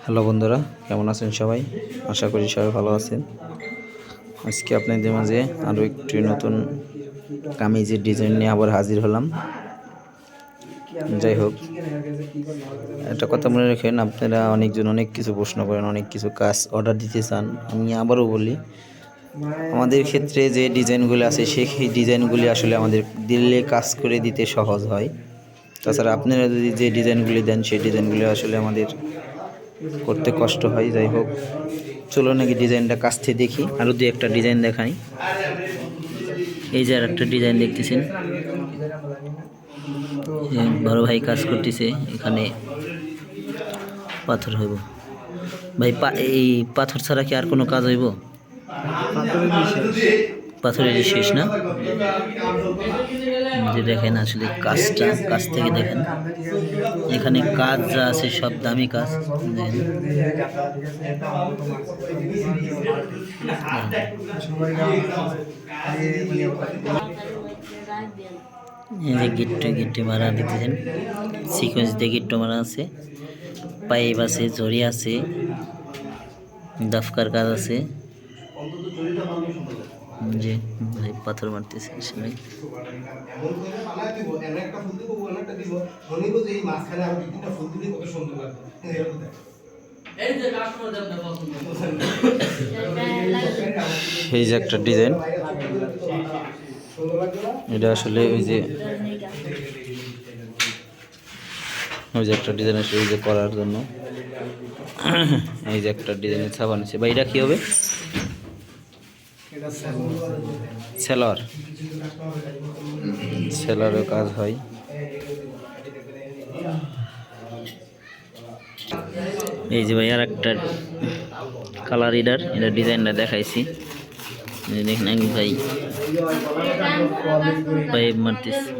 Hello বন্ধুরা, কেমন আছেন সবাই? আশা করি সবাই ভালো আছেন। আজকে আপনাদের মাঝে আরও একটি নতুন কামিজের ডিজাইন নিয়ে আবার হাজির হলাম। যাই হোক, একটা কথা মনে রাখেন, আপনারা অনেকজন অনেক কিছু প্রশ্ন করেন, অনেক কিছু কাজ অর্ডার দিতে চান। আমি আবারও বলি, আমাদের ক্ষেত্রে যে ডিজাইনগুলি আছে সেই ডিজাইনগুলি আসলে আমাদের দিলে কাজ করে দিতে সহজ হয়। তাছাড়া আপনারা যদি যে ডিজাইনগুলি দেন সেই ডিজাইনগুলি আসলে আমাদের করতে কষ্ট হয়। যাই হোক, চলো নাকি ডিজাইনটা কাছ থেকে দেখি, আরও দু একটা ডিজাইন দেখাই। এই যে আর একটা ডিজাইন দেখতেছেন, বড় ভাই কাজ করতেছে এখানে। পাথর হইব ভাই, এই পাথর ছাড়া কি আর কোনো কাজ হইব? পাথরেরই শেষ না? যে দেখেন আসলে কাজটা কাছ থেকে দেখেন, এখানে কাজ যা আছে সব দামি কাজ। এই যে গিট্টু গিট্টু মারা দেখতেছেন, সিকোয়েন্স দিয়ে গিট্টু মারা আছে, পাইপ আছে, জড়ি আছে, দাফকার কাজ আছে। যে ভাই পাথর মারতেছে সবাই। এই যে একটা ডিজাইন, এটা আসলে ওই যে একটা ডিজাইন আসলে ওই যে করার জন্য। এই যে একটা ডিজাইনের ছাপা নিচ্ছে। বা এটা কি হবে? সেলার, সেলারও কাজ হয়। এই যে ভাই আর একটা কালার রিডার, এটা ডিজাইনটা দেখাইছি। দেখেন আমি ভাই পাইপ মারতেছি।